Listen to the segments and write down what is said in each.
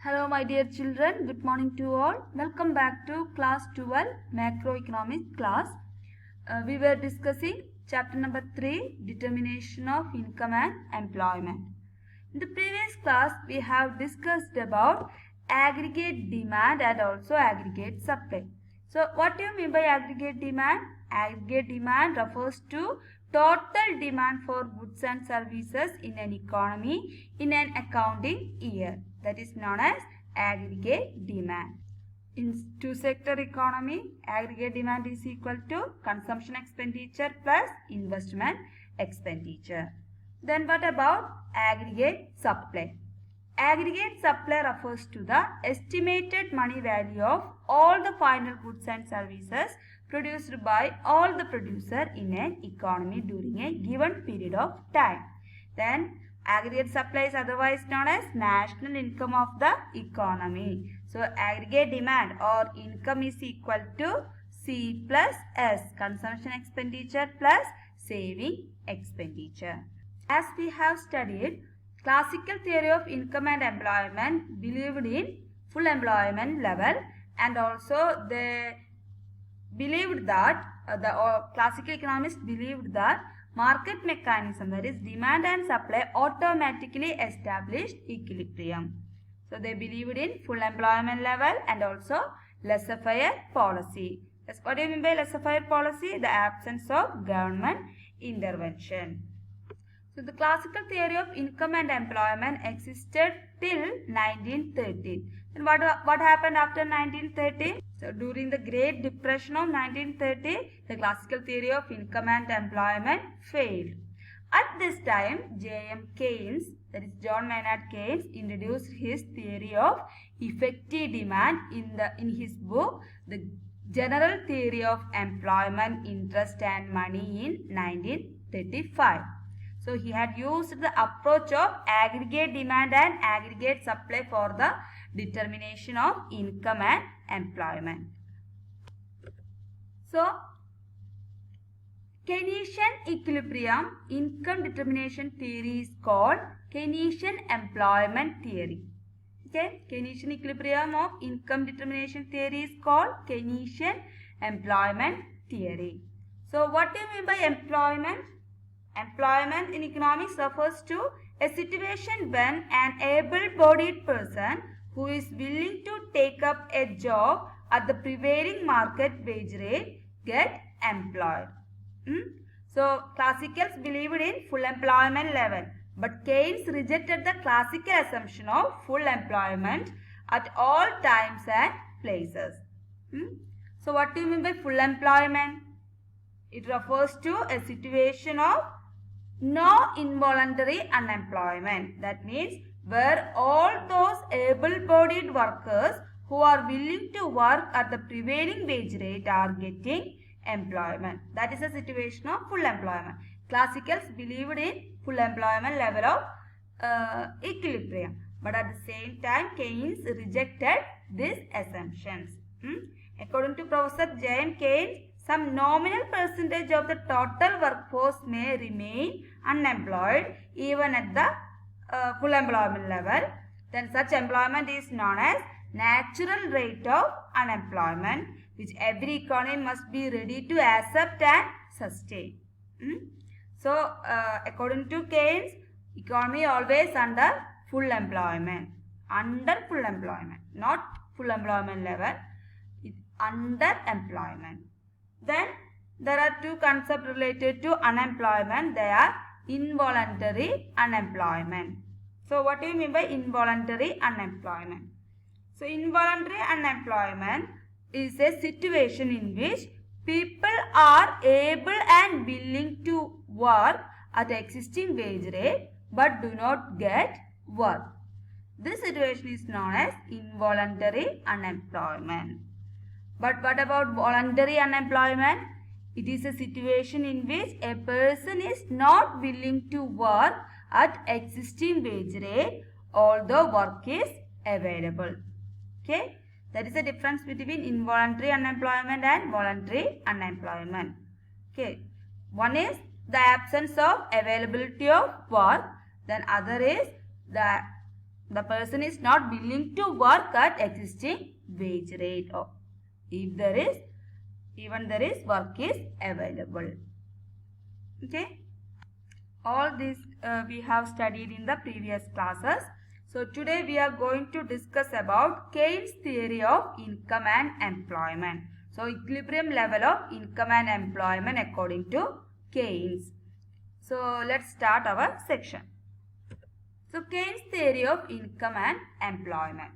Hello my dear children, good morning to all. Welcome back to class 12 macroeconomics class. We were discussing chapter number 3, determination of income and employment. In the previous class we have discussed about aggregate demand and also aggregate supply. So what do you mean by aggregate demand? Aggregate demand refers to total demand for goods and services in an economy in an accounting year. That is known as aggregate demand. In two-sector economy, aggregate demand is equal to consumption expenditure plus investment expenditure. Then what about aggregate supply? Aggregate supply refers to the estimated money value of all the final goods and services produced by all the producer in an economy during a given period of time. Then aggregate supply is otherwise known as national income of the economy. So aggregate demand or income is equal to C plus S, consumption expenditure plus saving expenditure. As we have studied, classical theory of income and employment believed in full employment level, and also they believed that classical economists believed that market mechanism, that is demand and supply, automatically established equilibrium. So they believed in full employment level and also laissez-faire policy. That's what do you mean by laissez-faire policy? The absence of government intervention. So the classical theory of income and employment existed till 1913. Then what happened after 1930? So during the Great Depression of 1930, the classical theory of income and employment failed. At this time, J.M. Keynes, that is John Maynard Keynes, introduced his theory of effective demand in his book, The General Theory of Employment, Interest and Money in 1935. So he had used the approach of aggregate demand and aggregate supply for the determination of income and employment. So Keynesian equilibrium income determination theory is called Keynesian employment theory. Okay, Keynesian equilibrium of income determination theory is called Keynesian employment theory. So what do you mean by employment? Employment in economics refers to a situation when an able-bodied person who is willing to take up a job at the prevailing market wage rate get employed. So classicals believed in full employment level, but Keynes rejected the classical assumption of full employment at all times and places. So what do you mean by full employment? It refers to a situation of no involuntary unemployment. That means where all those able-bodied workers who are willing to work at the prevailing wage rate are getting employment. That is a situation of full employment. Classicals believed in full employment level of equilibrium, but at the same time Keynes rejected these assumptions. According to Professor J.M. Keynes, some nominal percentage of the total workforce may remain unemployed even at the full employment level. Then such employment is known as natural rate of unemployment, which every economy must be ready to accept and sustain. So according to Keynes, economy always under full employment. Under full employment, not full employment level, it's under employment. Then there are two concepts related to unemployment. They are involuntary unemployment. So what do you mean by involuntary unemployment? So involuntary unemployment is a situation in which people are able and willing to work at existing wage rate but do not get work. This situation is known as involuntary unemployment. But what about voluntary unemployment? It is a situation in which a person is not willing to work at existing wage rate although work is available. Okay, that is the difference between involuntary unemployment and voluntary unemployment. Okay, one is the absence of availability of work, then other is the the person is not willing to work at existing wage rate, or if there is, even there is work is available. Okay, all this we have studied in the previous classes. So today we are going to discuss about Keynes theory of income and employment. So equilibrium level of income and employment according to Keynes. So let's start our section. So Keynes theory of income and employment.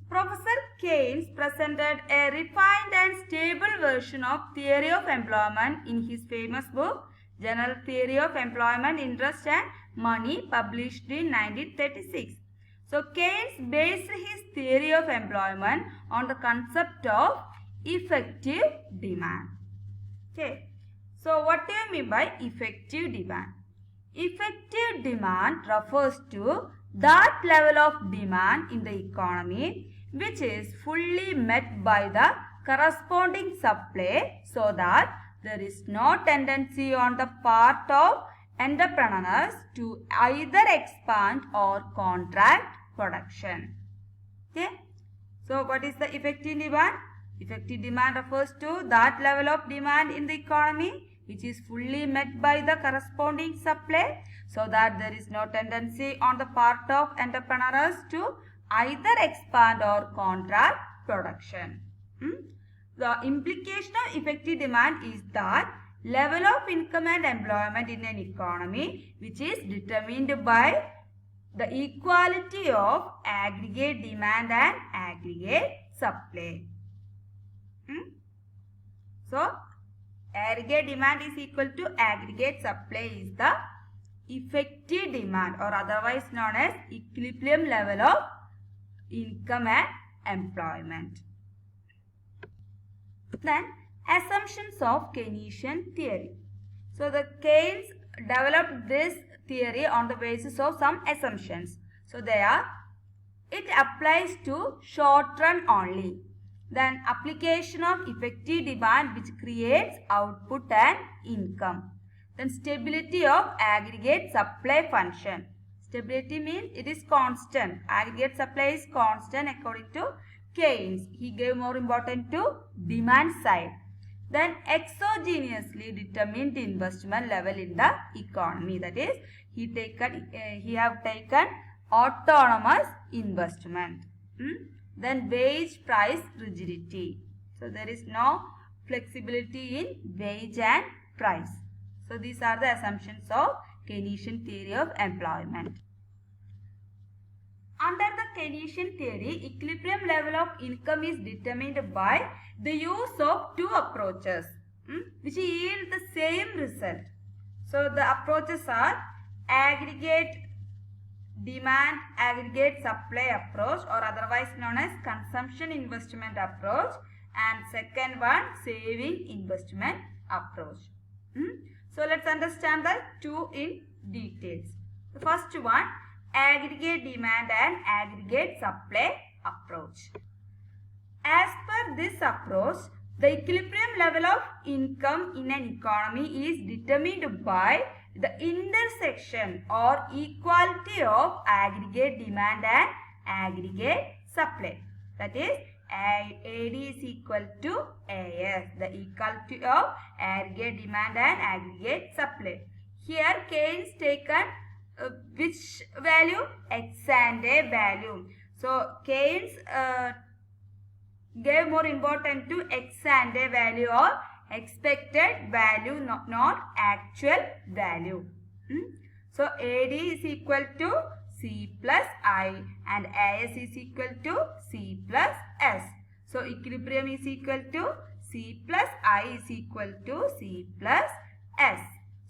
Professor Keynes presented a refined and stable version of theory of employment in his famous book General Theory of Employment, Interest and Money, published in 1936. So Keynes based his theory of employment on the concept of effective demand. Okay. So what do you mean by effective demand? Effective demand refers to that level of demand in the economy which is fully met by the corresponding supply, so that there is no tendency on the part of entrepreneurs to either expand or contract production. Okay. So what is the effective demand? Effective demand refers to that level of demand in the economy which is fully met by the corresponding supply, so that there is no tendency on the part of entrepreneurs to either expand or contract production. The implication of effective demand is that level of income and employment in an economy which is determined by the equality of aggregate demand and aggregate supply. So aggregate demand is equal to aggregate supply is the effective demand, or otherwise known as equilibrium level of income and employment. Then assumptions of Keynesian theory. So the Keynes developed this theory on the basis of some assumptions. So they are, it applies to short run only. Then application of effective demand which creates output and income. Then stability of aggregate supply function. Stability means it is constant. Aggregate supply is constant according to Keynes. He gave more importance to demand side. Then exogenously determined investment level in the economy. That is, he have taken autonomous investment. Then wage price rigidity. So there is no flexibility in wage and price. So these are the assumptions of Keynesian theory of employment. Under the Keynesian theory, equilibrium level of income is determined by the use of two approaches which yield the same result. So the approaches are aggregate demand aggregate supply approach, or otherwise known as consumption investment approach, and second one saving investment approach. So let's understand the two in details. The first one, aggregate demand and aggregate supply approach. As per this approach, the equilibrium level of income in an economy is determined by the intersection or equality of aggregate demand and aggregate supply. That is, AD is equal to AS, the equality of aggregate demand and aggregate supply. Here Keynes taken which value? Ex ante value. So Keynes gave more importance to ex ante value or expected value, not actual value. So AD is equal to C plus I and AS is equal to C plus S. So equilibrium is equal to C plus I is equal to C plus S.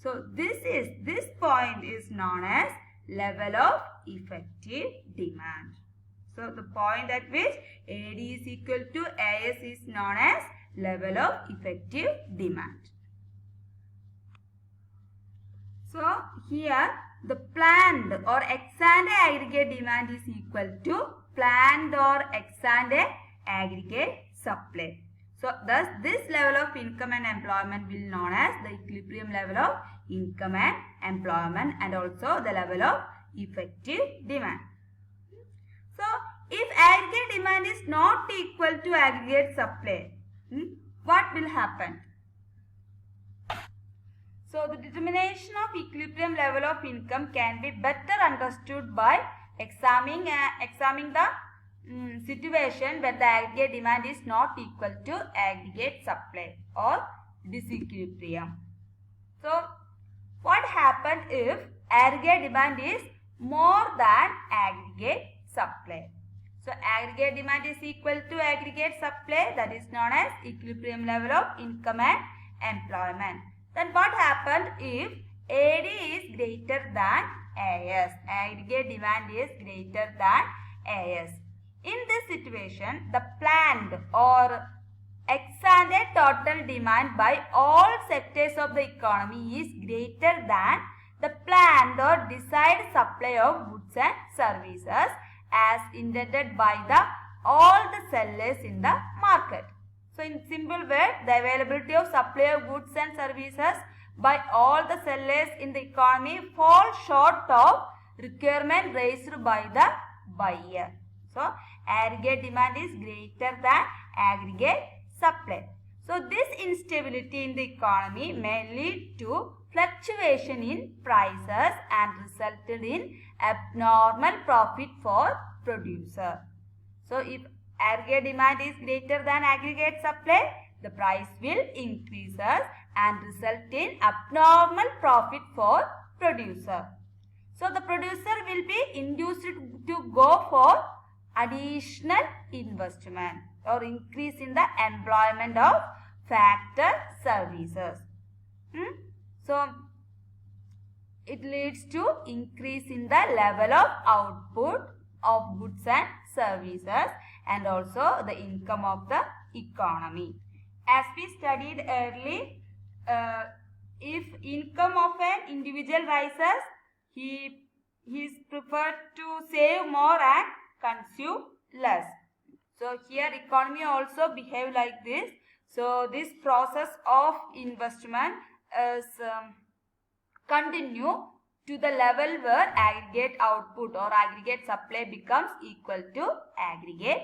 So this point is known as level of effective demand. So the point at which AD is equal to AS is known as level of effective demand. So here the planned or ex ante aggregate demand is equal to planned or ex ante aggregate supply. So thus this level of income and employment will be known as the equilibrium level of income and employment, and also the level of effective demand. So, if aggregate demand is not equal to aggregate supply, what will happen? So, the determination of equilibrium level of income can be better understood by examining the situation when the aggregate demand is not equal to aggregate supply or disequilibrium. So, what happens if aggregate demand is more than aggregate supply? So, aggregate demand is equal to aggregate supply, that is known as equilibrium level of income and employment. Then what happens if AD is greater than AS? Aggregate demand is greater than AS. In this situation, the planned or ex-ante total demand by all sectors of the economy is greater than the planned or desired supply of goods and services as intended by all the sellers in the market. So, in simple words, the availability of supply of goods and services by all the sellers in the economy falls short of requirement raised by the buyer. So, aggregate demand is greater than aggregate supply. So, this instability in the economy may lead to fluctuation in prices and resulted in abnormal profit for producer. So, if aggregate demand is greater than aggregate supply, the price will increase and result in abnormal profit for producer. So, the producer will be induced to go for additional investment or increase in the employment of factor services. So, it leads to increase in the level of output of goods and services and also the income of the economy. As we studied earlier, if income of an individual rises, he is preferred to save more and consume less. So, here economy also behave like this. So, this process of investment is continue to the level where aggregate output or aggregate supply becomes equal to aggregate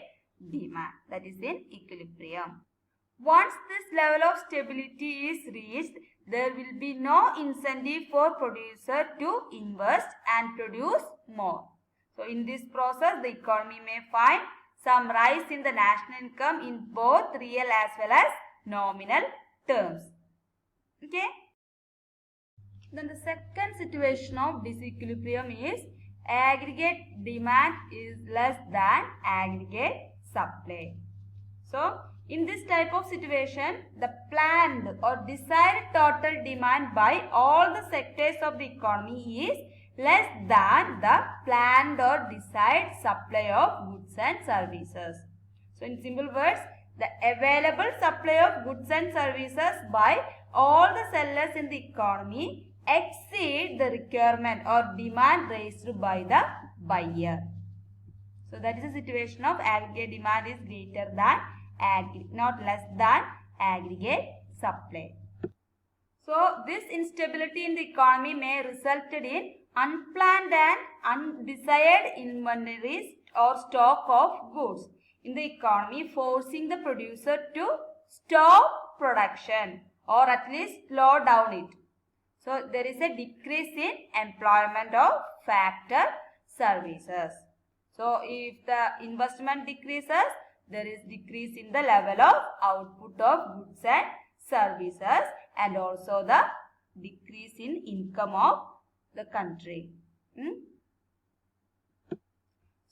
demand, that is in equilibrium. Once this level of stability is reached, there will be no incentive for producer to invest and produce more. So, in this process, the economy may find some rise in the national income in both real as well as nominal terms. Okay. Then the second situation of disequilibrium is aggregate demand is less than aggregate supply. So, in this type of situation, the planned or desired total demand by all the sectors of the economy is less than the planned or desired supply of goods and services. So, in simple words, the available supply of goods and services by all the sellers in the economy exceed the requirement or demand raised by the buyer. So, that is the situation of aggregate demand is greater than not less than aggregate supply. So, this instability in the economy may result in unplanned and undesired inventories or stock of goods in the economy, forcing the producer to stop production or at least slow down it. So, there is a decrease in employment of factor services. So, if the investment decreases, there is decrease in the level of output of goods and services and also the decrease in income of the country.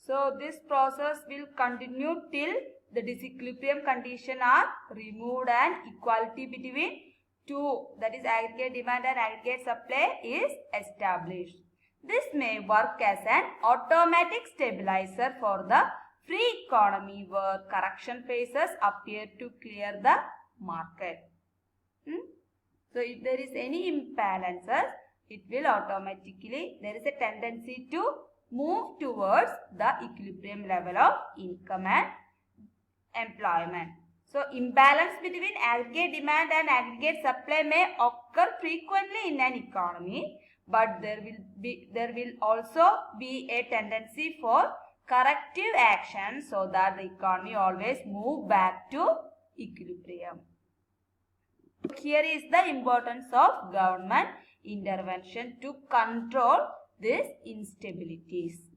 So, this process will continue till the disequilibrium condition are removed and equality between two, that is aggregate demand and aggregate supply, is established. This may work as an automatic stabilizer for the free economy where correction phases appear to clear the market. So, if there is any imbalances, it will automatically, there is a tendency to move towards the equilibrium level of income and employment. So, imbalance between aggregate demand and aggregate supply may occur frequently in an economy, but there will also be a tendency for corrective action so that the economy always move back to equilibrium. Here is the importance of government intervention to control these instabilities.